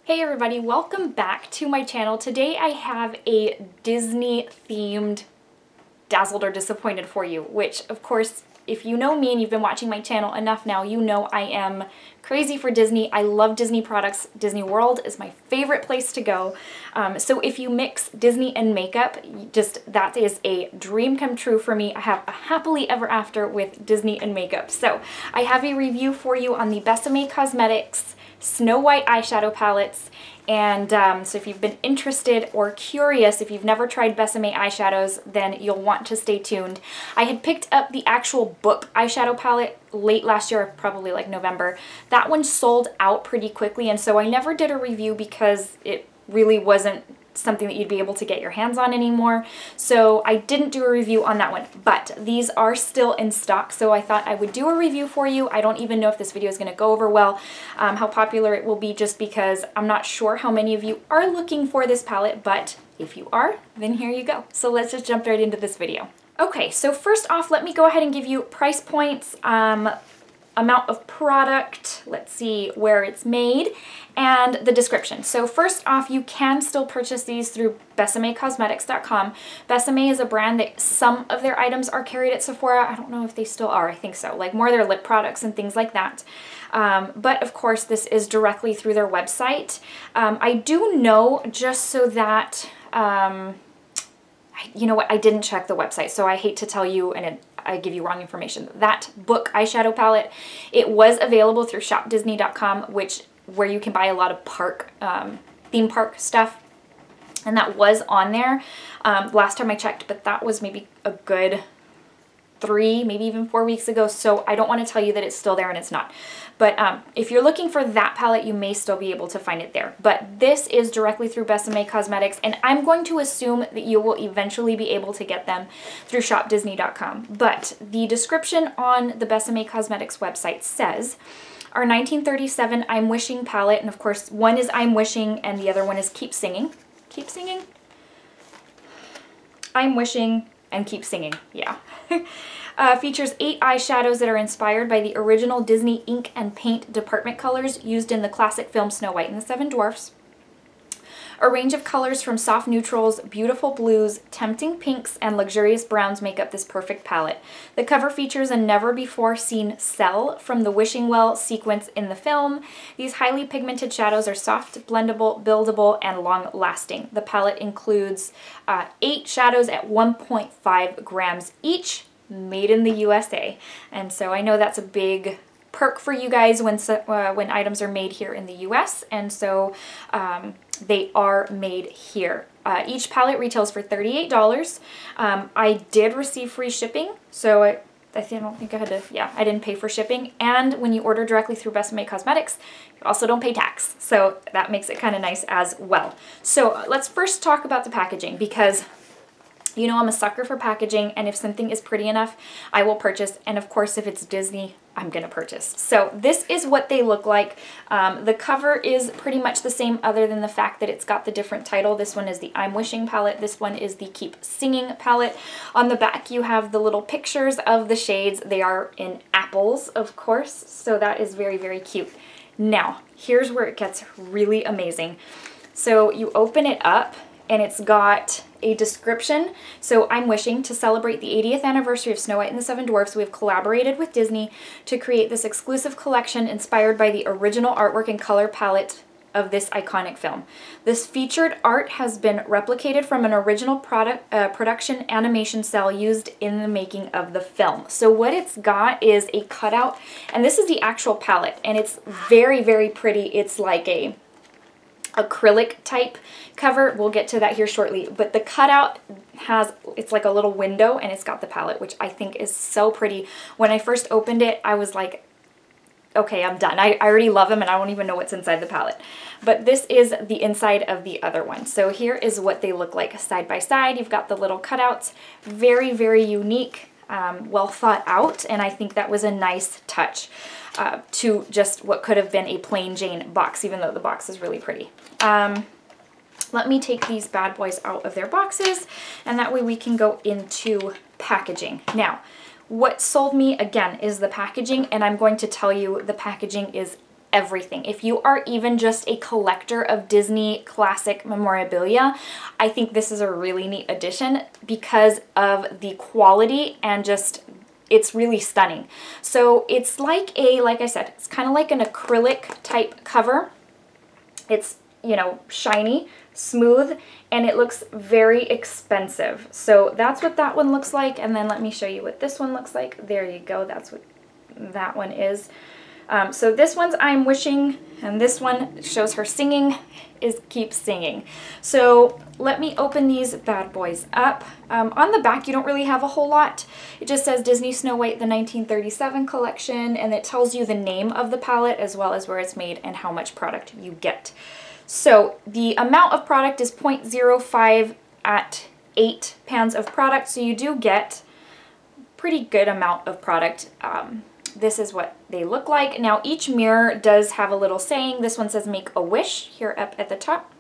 Hey everybody, welcome back to my channel. Today I have a Disney themed Dazzled or Disappointed for you, which of course, if you know me and you've been watching my channel enough now, you know I am crazy for Disney. I love Disney products. Disney World is my favorite place to go. So if you mix Disney and makeup, that is a dream come true for me. I have a happily ever after with Disney and makeup. So I have a review for you on the Besame Cosmetics Snow White eyeshadow palettes, and so if you've been interested or curious, if you've never tried Besame eyeshadows, then you'll want to stay tuned. I had picked up the actual book eyeshadow palette late last year, probably like November. That one sold out pretty quickly, and so I never did a review because it really wasn't something that you'd be able to get your hands on anymore. So I didn't do a review on that one, but these are still in stock, so I thought I would do a review for you. I don't even know if this video is going to go over well, how popular it will be, just because I'm not sure how many of you are looking for this palette, but if you are, then here you go. So let's just jump right into this video. Okay, so first off, let me go ahead and give you price points, amount of product, let's see where it's made, and the description. So first off, you can still purchase these through BesameCosmetics.com. Besame is a brand that some of their items are carried at Sephora. I don't know if they still are, I think so, like more their lip products and things like that. But of course, this is directly through their website. I do know, just so that, you know what, I didn't check the website, so I hate to tell you and I give you wrong information. That book eyeshadow palette, it was available through shopdisney.com, where you can buy a lot of theme park stuff, and that was on there last time I checked, but that was maybe a good 3, maybe even 4 weeks ago, so I don't want to tell you that it's still there and it's not. But if you're looking for that palette, you may still be able to find it there. But this is directly through Besame Cosmetics, and I'm going to assume that you will eventually be able to get them through shopdisney.com. But the description on the Besame Cosmetics website says, our 1937 I'm Wishing palette, and of course one is I'm Wishing and the other one is Keep Singing. Keep Singing? I'm Wishing and Keep Singing, yeah. Features 8 eyeshadows that are inspired by the original Disney ink and paint department colors used in the classic film Snow White and the Seven Dwarfs. A range of colors from soft neutrals, beautiful blues, tempting pinks, and luxurious browns make up this perfect palette. The cover features a never-before-seen cell from the Wishing Well sequence in the film. These highly pigmented shadows are soft, blendable, buildable, and long-lasting. The palette includes 8 shadows at 1.5 grams each, made in the USA. And so I know that's a big perk for you guys when items are made here in the US, and so they are made here. Each palette retails for $38. I did receive free shipping, so I don't think I had to, yeah, I didn't pay for shipping. And when you order directly through Besame Cosmetics, you also don't pay tax, so that makes it kind of nice as well. So let's first talk about the packaging, because you know I'm a sucker for packaging, and if something is pretty enough, I will purchase, and of course if it's Disney, I'm gonna purchase. So this is what they look like. The cover is pretty much the same, other than the fact that it's got the different title. This one is the I'm Wishing palette, this one is the Keep Singing palette. On the back you have the little pictures of the shades. They are in apples, of course, so that is very, very cute. Now, here's where it gets really amazing. So you open it up, and it's got a description. So I'm wishing to celebrate the 80th anniversary of Snow White and the Seven Dwarfs. We have collaborated with Disney to create this exclusive collection inspired by the original artwork and color palette of this iconic film. This featured art has been replicated from an original production animation cell used in the making of the film. So what it's got is a cutout, and this is the actual palette, and it's very, very pretty. It's like a acrylic type cover. We'll get to that here shortly, but the cutout it's like a little window, and it's got the palette, which I think is so pretty. When I first opened it, I was like, okay, I'm done. I already love them, and I don't even know what's inside the palette. But this is the inside of the other one. So here is what they look like side by side. You've got the little cutouts. Very, very unique, well thought out, and I think that was a nice touch to just what could have been a plain Jane box, even though the box is really pretty. Let me take these bad boys out of their boxes, and that way we can go into packaging. Now, what sold me, again, is the packaging, and I'm going to tell you the packaging is everything. If you are even just a collector of Disney classic memorabilia, I think this is a really neat addition because of the quality and just it's really stunning. So it's like like I said, it's kind of like an acrylic type cover. It's, you know, shiny, smooth, and it looks very expensive. So that's what that one looks like. And then let me show you what this one looks like. There you go. That's what that one is. So this one's I'm Wishing, and this one shows her singing is Keep Singing. So let me open these bad boys up. On the back, you don't really have a whole lot. It just says Disney Snow White, the 1937 collection, and it tells you the name of the palette as well as where it's made and how much product you get. So the amount of product is 0.05 at 8 pans of product, so you do get pretty good amount of product. This is what they look like. Now each mirror does have a little saying. This one says make a wish here up at the top.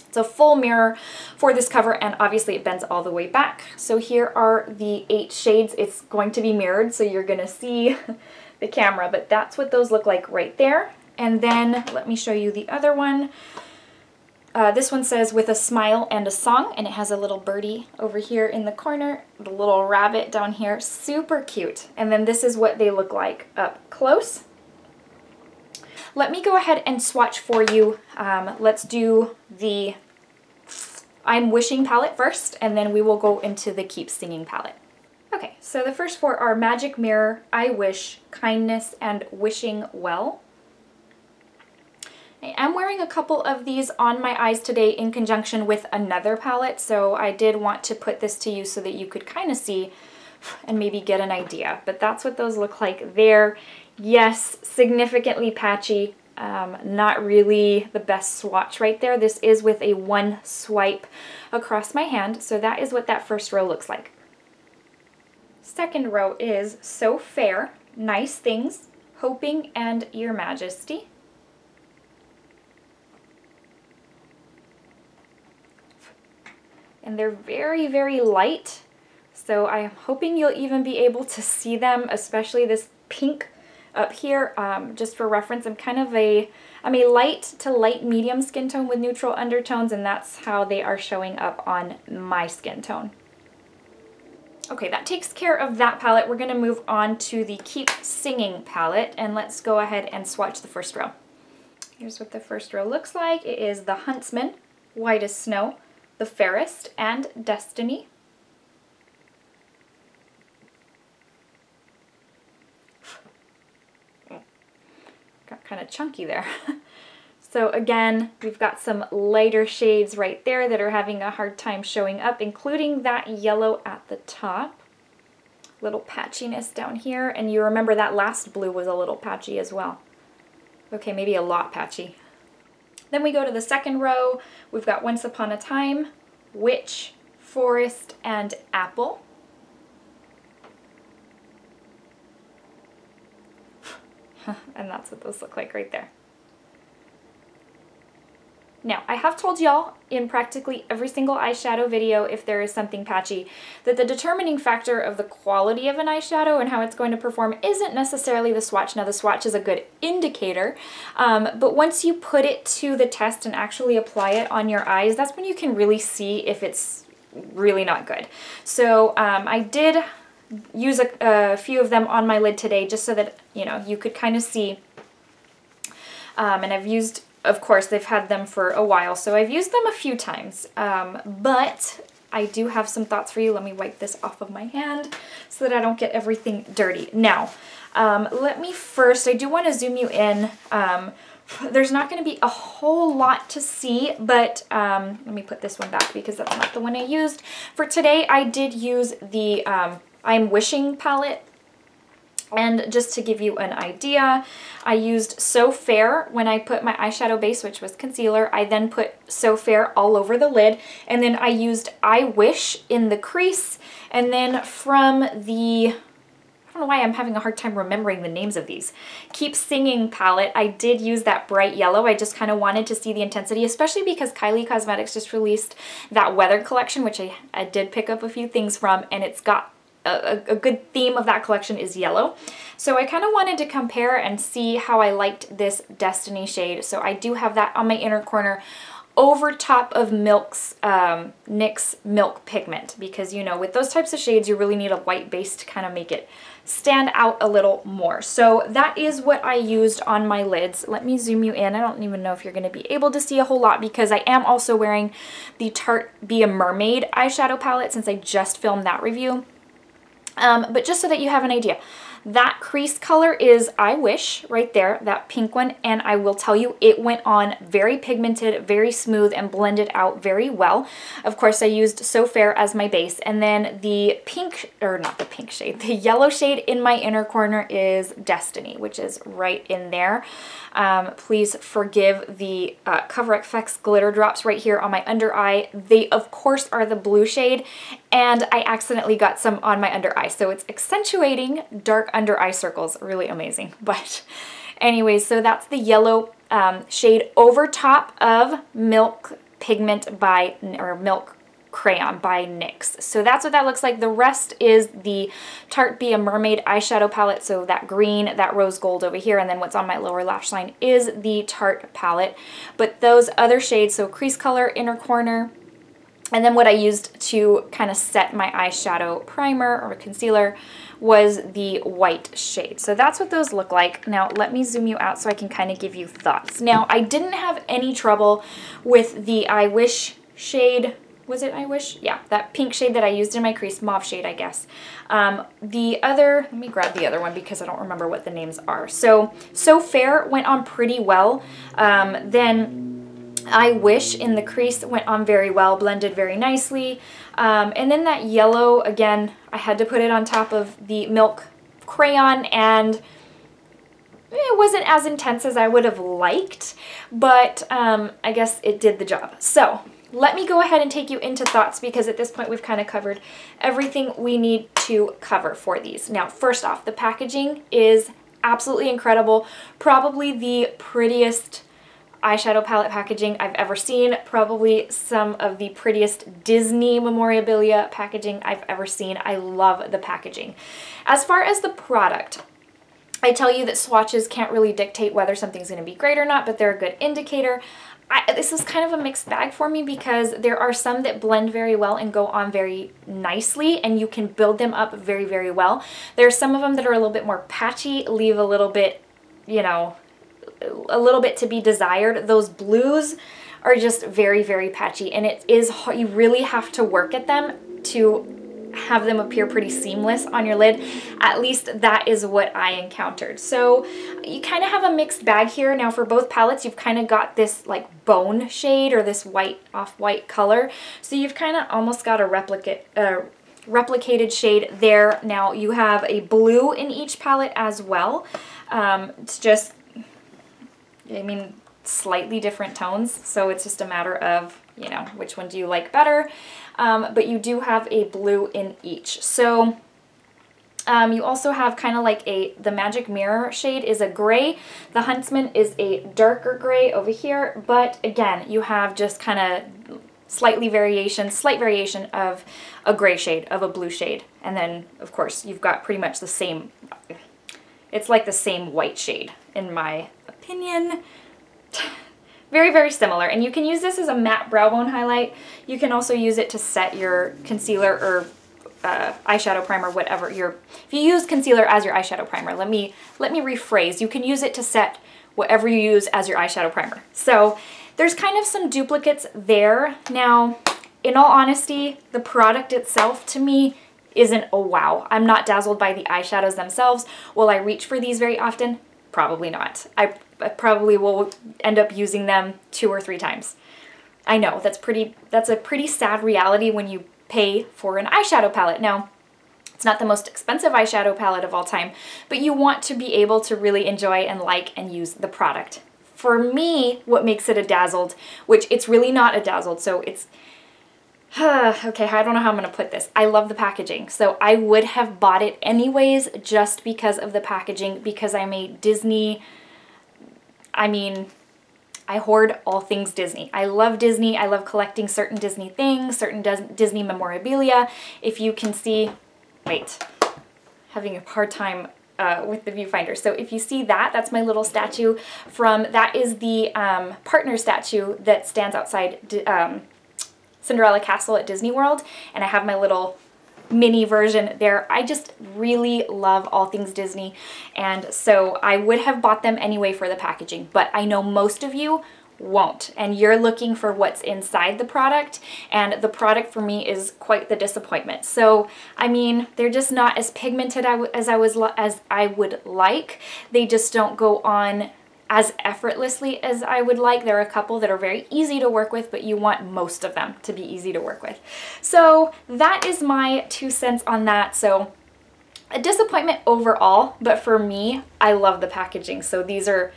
It's a full mirror for this cover, and obviously it bends all the way back. So here are the 8 shades. It's going to be mirrored, so you're gonna see the camera, but that's what those look like right there. And then let me show you the other one. This one says with a smile and a song, and it has a little birdie over here in the corner, the little rabbit down here, super cute. And then this is what they look like up close. Let me go ahead and swatch for you. Let's do the I'm Wishing palette first, and then we will go into the Keep Singing palette. Okay, so the first 4 are Magic Mirror, I Wish, Kindness, and Wishing Well. I am wearing a couple of these on my eyes today in conjunction with another palette, so I did want to put this to you so that you could kind of see and maybe get an idea. But that's what those look like there. Yes, significantly patchy. Not really the best swatch right there. This is with a 1 swipe across my hand, so that is what that first row looks like. Second row is So Fair, Nice Things, Hoping, and Your Majesty. And they're very, very light, so I'm hoping you'll even be able to see them, especially this pink up here. Just for reference, I'm a light to light medium skin tone with neutral undertones, and that's how they are showing up on my skin tone. Okay, that takes care of that palette. We're going to move on to the Keep Singing palette, and let's go ahead and swatch the first row. Here's what the first row looks like. It is the Huntsman, White as Snow, The Fairest, and Destiny. Got kind of chunky there. So again, we've got some lighter shades right there that are having a hard time showing up, including that yellow at the top. Little patchiness down here, and you remember that last blue was a little patchy as well. Okay, maybe a lot patchy. Then we go to the second row. We've got Once Upon a Time, Witch, Forest, and Apple. And that's what those look like right there. Now, I have told y'all in practically every single eyeshadow video, if there is something patchy, that the determining factor of the quality of an eyeshadow and how it's going to perform isn't necessarily the swatch. Now, the swatch is a good indicator, but once you put it to the test and actually apply it on your eyes, that's when you can really see if it's really not good. So I did use a few of them on my lid today just so that, you know, you could kind of see. And I've used, of course, they've had them for a while, so I've used them a few times, but I do have some thoughts for you. Let me wipe this off of my hand so that I don't get everything dirty. Now, let me first, I do want to zoom you in. There's not going to be a whole lot to see, but let me put this one back because that's not the one I used. For today, I did use the I'm Wishing palette. And just to give you an idea, I used So Fair when I put my eyeshadow base, which was concealer. I then put So Fair all over the lid, and then I used I Wish in the crease, and then from the, I don't know why I'm having a hard time remembering the names of these, Keep Singing palette, I did use that bright yellow. I just kind of wanted to see the intensity, especially because Kylie Cosmetics just released that weather collection, which I did pick up a few things from, and it's got a good theme of that collection is yellow. So I kind of wanted to compare and see how I liked this Destiny shade. So I do have that on my inner corner over top of NYX Milk Pigment, because you know with those types of shades you really need a white base to kind of make it stand out a little more. So that is what I used on my lids. Let me zoom you in. I don't even know if you're going to be able to see a whole lot because I am also wearing the Tarte Be a Mermaid eyeshadow palette since I just filmed that review. But just so that you have an idea, that crease color is I Wish right there, that pink one, and I will tell you it went on very pigmented, very smooth, and blended out very well. Of course, I used So Fair as my base, and then the pink, or not the pink shade, the yellow shade in my inner corner is Destiny, which is right in there. Please forgive the Cover FX glitter drops right here on my under eye. They, of course, are the blue shade, and I accidentally got some on my under eye, so it's accentuating dark under eye circles. Really amazing. But anyways, so that's the yellow shade over top of Milk Pigment by, or Milk Crayon by NYX. So that's what that looks like. The rest is the Tarte Be a Mermaid eyeshadow palette. So that green, that rose gold over here, and then what's on my lower lash line is the Tarte palette. But those other shades, so crease color, inner corner, and then what I used to kind of set my eyeshadow primer or concealer was the white shade. So that's what those look like. Now let me zoom you out so I can kind of give you thoughts. Now I didn't have any trouble with the I Wish shade. Was it I Wish? Yeah, that pink shade that I used in my crease, mauve shade, I guess. The other, let me grab the other one because I don't remember what the names are. So Fair went on pretty well. Then I Wish in the crease went on very well, blended very nicely. And then that yellow, again, I had to put it on top of the Milk Crayon, and it wasn't as intense as I would have liked, but I guess it did the job. So let me go ahead and take you into thoughts, because at this point we've kind of covered everything we need to cover for these. Now, first off, the packaging is absolutely incredible. Probably the prettiest eyeshadow palette packaging I've ever seen. Probably some of the prettiest Disney memorabilia packaging I've ever seen. I love the packaging. As far as the product, I tell you that swatches can't really dictate whether something's going to be great or not, but they're a good indicator. This is kind of a mixed bag for me because there are some that blend very well and go on very nicely, and you can build them up very, very well. There are some of them that are a little bit more patchy, leave a little bit, you know, a little bit to be desired. Those blues are just very, very patchy, and it is, you really have to work at them to have them appear pretty seamless on your lid. At least that is what I encountered. So you kind of have a mixed bag here. Now for both palettes, you've kind of got this like bone shade or this white, off-white color. So you've kind of almost got a replicated shade there. Now you have a blue in each palette as well. It's just, I mean, slightly different tones. So it's just a matter of, you know, which one do you like better? But you do have a blue in each. So you also have kind of like the Magic Mirror shade is a gray. The Huntsman is a darker gray over here. But again, you have just kind of slight variation of a gray shade, of a blue shade. And then, of course, you've got pretty much the same, it's like the same white shade, in my opinion. Very, very similar, and you can use this as a matte brow bone highlight. You can also use it to set your concealer or eyeshadow primer, whatever if you use concealer as your eyeshadow primer. Let me rephrase. You can use it to set whatever you use as your eyeshadow primer. So there's kind of some duplicates there. Now, in all honesty, the product itself to me isn't a wow. I'm not dazzled by the eyeshadows themselves. Will I reach for these very often? Probably not. I probably will end up using them 2 or 3 times. I know, that's a pretty sad reality when you pay for an eyeshadow palette. Now, it's not the most expensive eyeshadow palette of all time, but you want to be able to really enjoy and like and use the product. For me, what makes it a Dazzled, which it's really not a Dazzled, so it's, okay, I don't know how I'm going to put this. I love the packaging, so I would have bought it anyways just because of the packaging, because I'm a Disney, I mean, I hoard all things Disney. I love Disney. I love collecting certain Disney things, certain Disney memorabilia. If you can see, wait, having a hard time with the viewfinder. So if you see that, that's my little statue that is the partner statue that stands outside Cinderella Castle at Disney World, and I have my little mini version there. I just really love all things Disney, and so I would have bought them anyway for the packaging, but I know most of you won't, and you're looking for what's inside the product, and the product for me is quite the disappointment. So I mean, they're just not as pigmented as I would like. They just don't go on as effortlessly as I would like. There are a couple that are very easy to work with, but you want most of them to be easy to work with. So that is my 2 cents on that. So a disappointment overall, but for me, I love the packaging. So these are,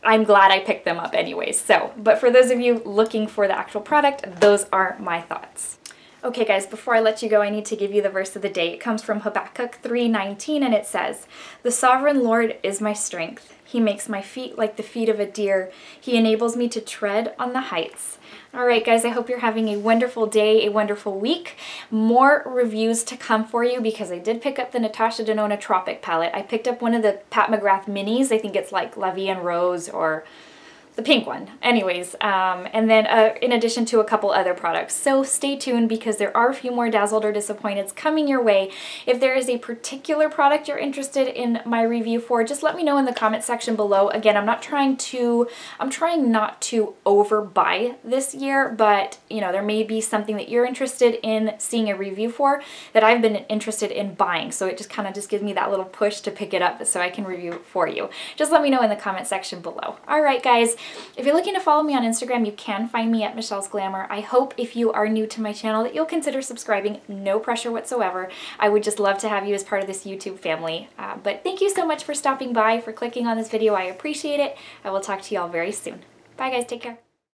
I'm glad I picked them up anyways. So, but for those of you looking for the actual product, those are my thoughts. Okay guys, before I let you go, I need to give you the verse of the day. It comes from Habakkuk 3:19, and it says, "The sovereign Lord is my strength. He makes my feet like the feet of a deer. He enables me to tread on the heights." All right, guys, I hope you're having a wonderful day, a wonderful week. More reviews to come for you because I did pick up the Natasha Denona Tropic palette. I picked up one of the Pat McGrath minis. I think it's like La Vie en Rose or the pink one. Anyways, and then in addition to a couple other products. So stay tuned because there are a few more Dazzled or Disappointeds coming your way. If there is a particular product you're interested in my review for, just let me know in the comment section below. Again, I'm trying not to overbuy this year, but you know, there may be something that you're interested in seeing a review for that I've been interested in buying. So it just kind of just gives me that little push to pick it up so I can review it for you. Just let me know in the comment section below. All right, guys. If you're looking to follow me on Instagram, you can find me at Michelle's Glamour. I hope if you are new to my channel that you'll consider subscribing. No pressure whatsoever. I would just love to have you as part of this YouTube family. But thank you so much for stopping by, for clicking on this video. I appreciate it. I will talk to you all very soon. Bye guys, take care.